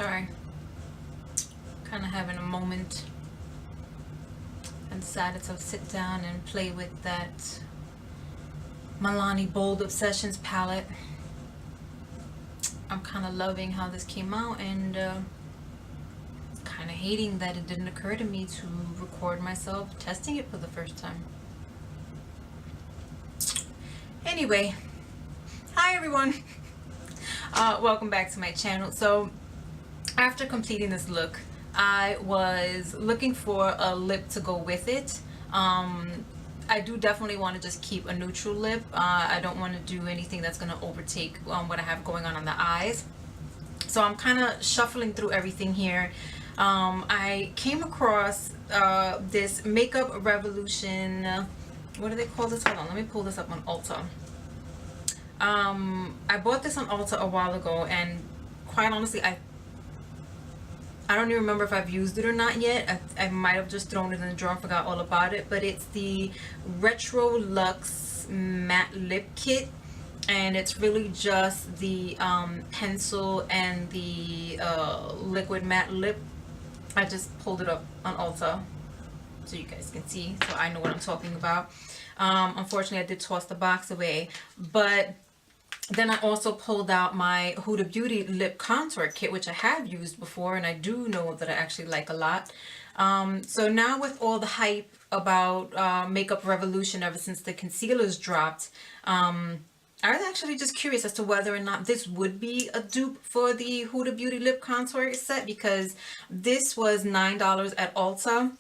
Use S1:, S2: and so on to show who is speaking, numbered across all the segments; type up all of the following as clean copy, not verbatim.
S1: Sorry, kind of having a moment and decided to sit down and play with that Milani Bold Obsessions palette. I'm kind of loving how this came out, and kind of hating that it didn't occur to me to record myself testing it for the first time. Anyway, hi everyone. Welcome back to my channel. So after completing this look, I was looking for a lip to go with it. I do definitely want to just keep a neutral lip. I don't want to do anything that's going to overtake what I have going on the eyes. So I'm kind of shuffling through everything here. I came across this Makeup Revolution, what do they call this? Hold on, let me pull this up on Ulta. I bought this on Ulta a while ago, and quite honestly, I don't even remember if I've used it or not yet. I might have just thrown it in the drawer and forgot all about it. But it's the Retro Luxe Matte Lip Kit. And it's really just the pencil and the liquid matte lip. I just pulled it up on Ulta so you guys can see, so I know what I'm talking about. Unfortunately, I did toss the box away. But then I also pulled out my Huda Beauty Lip Contour Kit, which I have used before, and I do know that I actually like a lot. So now with all the hype about Makeup Revolution ever since the concealers dropped, I was actually just curious as to whether or not this would be a dupe for the Huda Beauty Lip Contour set, because this was $9 at Ulta,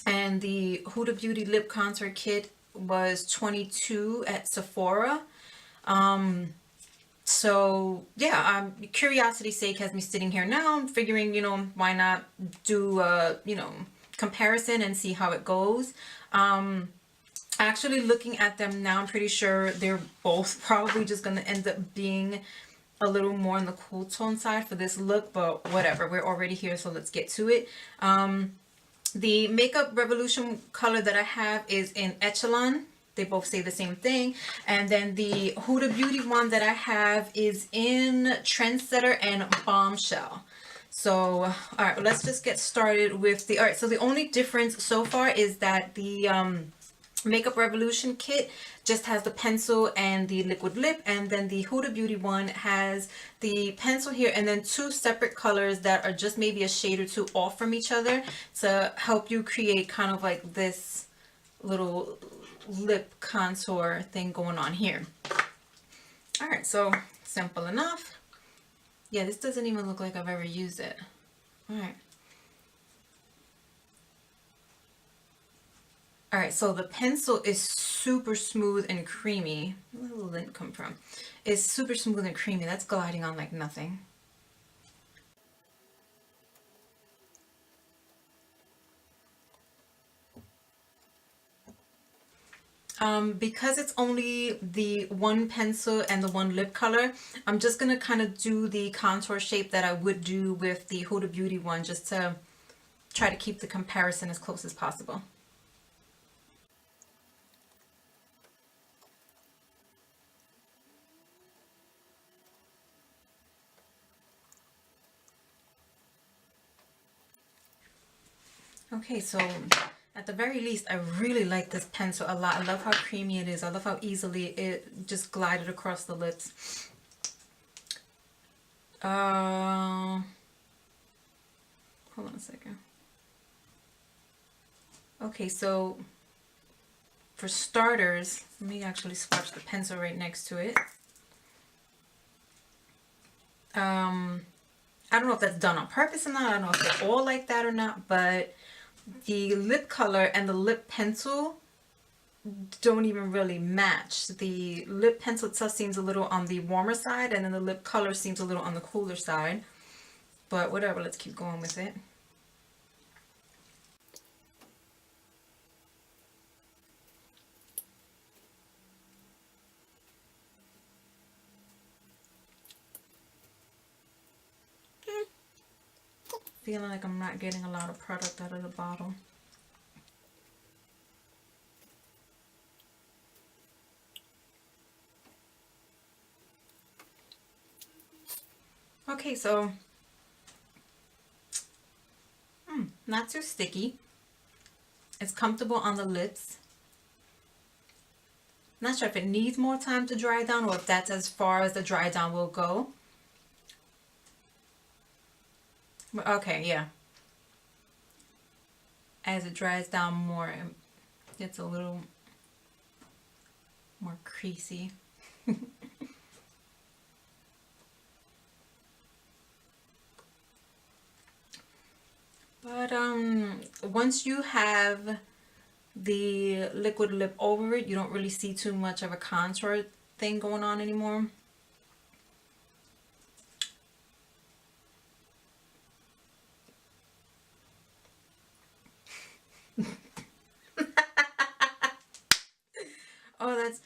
S1: and the Huda Beauty Lip Contour Kit was $22 at Sephora. So yeah, curiosity's sake has me sitting here now. I'm figuring, you know, why not do you know, comparison and see how it goes. Actually looking at them now, I'm pretty sure they're both probably just going to end up being a little more on the cool tone side for this look, but whatever, we're already here, so let's get to it. The Makeup Revolution color that I have is in Echelon. They both say the same thing. And then the Huda Beauty one that I have is in Trendsetter and Bombshell. So, all right, let's just get started with the, all right, so the only difference so far is that the Makeup Revolution kit just has the pencil and the liquid lip, and then the Huda Beauty one has the pencil here and then two separate colors that are just maybe a shade or two off from each other to help you create kind of like this little lip contour thing going on here. All right, so simple enough. Yeah, this doesn't even look like I've ever used it. All right. All right, so the pencil is super smooth and creamy. Where did the lint come from? It's super smooth and creamy. That's gliding on like nothing. Because it's only the one pencil and the one lip color, I'm just going to kind of do the contour shape that I would do with the Huda Beauty one, just to try to keep the comparison as close as possible. Okay, so at the very least, I really like this pencil a lot. I love how creamy it is. I love how easily it just glided across the lips. Hold on a second. Okay, so for starters, let me actually swatch the pencil right next to it. I don't know if that's done on purpose or not. I don't know if they're all like that or not, but the lip color and the lip pencil don't even really match. The lip pencil itself seems a little on the warmer side, and then the lip color seems a little on the cooler side. But whatever, let's keep going with it. Feeling like I'm not getting a lot of product out of the bottle. Okay, so not too sticky. It's comfortable on the lips. Not sure if it needs more time to dry down or if that's as far as the dry down will go. Okay, yeah. As it dries down more, it gets a little more creasy. But once you have the liquid lip over it, you don't really see too much of a contour thing going on anymore. Oh, that's...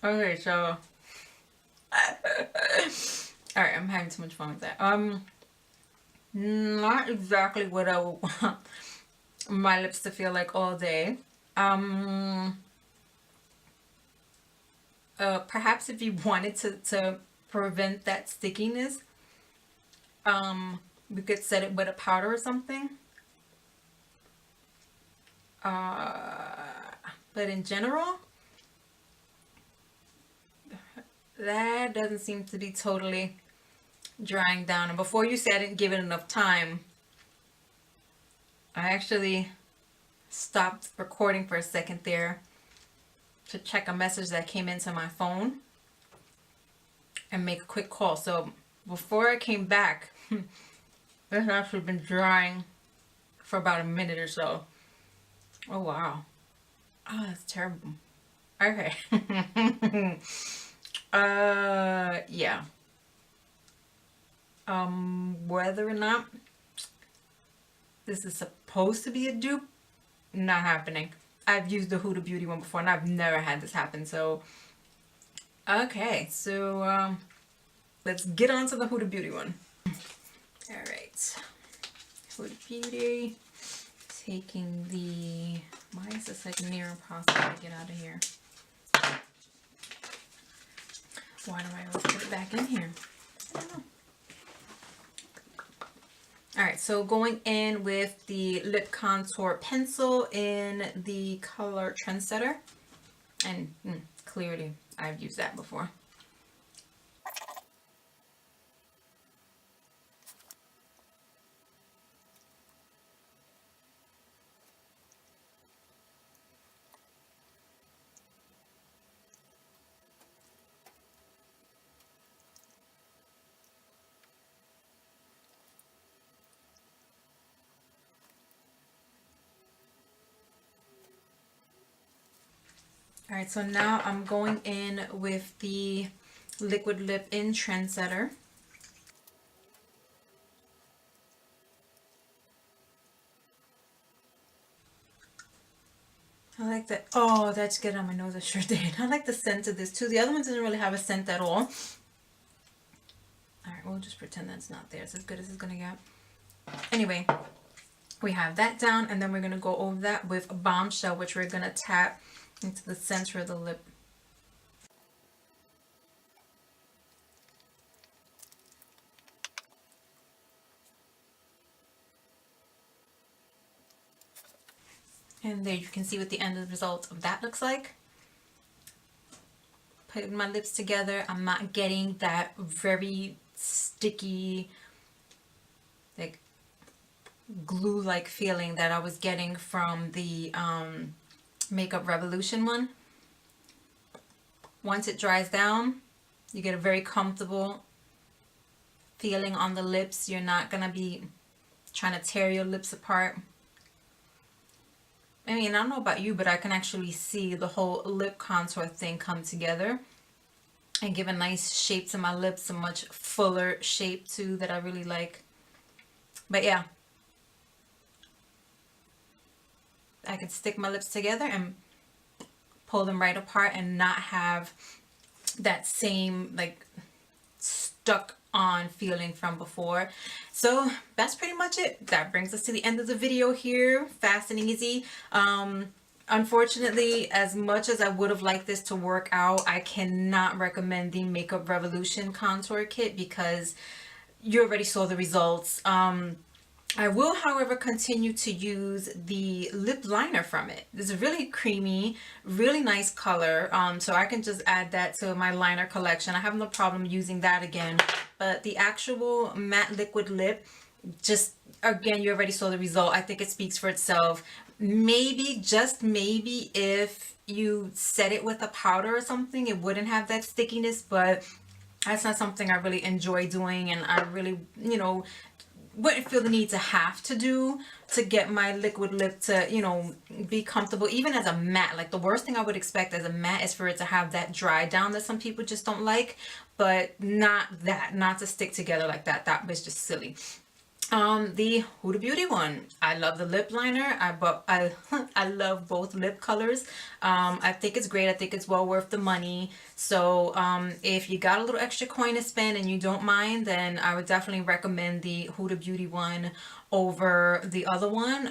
S1: Okay, so... Alright, I'm having too much fun with that. Not exactly what I want my lips to feel like all day. Perhaps if you wanted to prevent that stickiness, we could set it with a powder or something. But in general, that doesn't seem to be totally drying down. And before you say I didn't give it enough time, I actually stopped recording for a second there to check a message that came into my phone and make a quick call. So before I came back, it's actually been drying for about a minute or so. Oh wow. Oh, that's terrible. Okay. Yeah. Whether or not this is supposed to be a dupe, not happening. I've used the Huda Beauty one before and I've never had this happen. So, okay. So, let's get on to the Huda Beauty one. Alright. Huda Beauty. Taking the... Why is this like near impossible to get out of here? Why do I always put it back in here? I don't know. Alright, so going in with the lip contour pencil in the color Trendsetter. And clearly I've used that before. Alright, so now I'm going in with the liquid lip in Trendsetter. I like that. Oh, that's good on my nose. I sure did. I like the scent of this too. The other one doesn't really have a scent at all. Alright, we'll just pretend that's not there. It's as good as it's gonna get. Anyway, we have that down, and then we're gonna go over that with a Bombshell, which we're gonna tap into the center of the lip. And there you can see what the end result of that looks like. Putting my lips together, I'm not getting that very sticky, like glue-like feeling that I was getting from the Makeup Revolution one. Once it dries down, you get a very comfortable feeling on the lips. You're not gonna be trying to tear your lips apart. I mean, I don't know about you, but I can actually see the whole lip contour thing come together and give a nice shape to my lips, a much fuller shape too that I really like. But yeah, I can stick my lips together and pull them right apart and not have that same like stuck on feeling from before. So that's pretty much it. That brings us to the end of the video here. Fast and easy. Unfortunately, as much as I would have liked this to work out, I cannot recommend the Makeup Revolution contour kit because you already saw the results. I will, however, continue to use the lip liner from it. It's really creamy, really nice color. So I can just add that to my liner collection. I have no problem using that again. But the actual matte liquid lip, just again, you already saw the result. I think it speaks for itself. Maybe, just maybe, if you set it with a powder or something, it wouldn't have that stickiness, but that's not something I really enjoy doing, and I really, you know, wouldn't feel the need to have to do to get my liquid lip to, you know, be comfortable. Even as a matte, like the worst thing I would expect as a matte is for it to have that dry down that some people just don't like, but not to stick together like that. That was just silly. The Huda Beauty one. I love the lip liner. I love both lip colors. I think it's great. I think it's well worth the money. So if you got a little extra coin to spend and you don't mind, then I would definitely recommend the Huda Beauty one over the other one.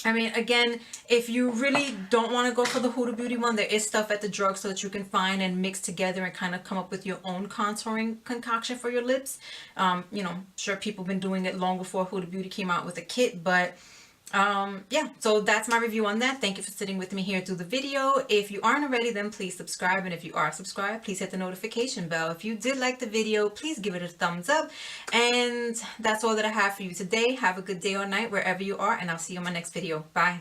S1: I mean, again, if you really don't want to go for the Huda Beauty one, there is stuff at the drugstore that you can find and mix together and kind of come up with your own contouring concoction for your lips. You know, sure, people have been doing it long before Huda Beauty came out with a kit, but yeah, so that's my review on that. Thank you for sitting with me here through the video. If you aren't already, then please subscribe, and if you are subscribed, please hit the notification bell. If you did like the video, please give it a thumbs up, and that's all that I have for you today. Have a good day or night wherever you are, and I'll see you in my next video. Bye.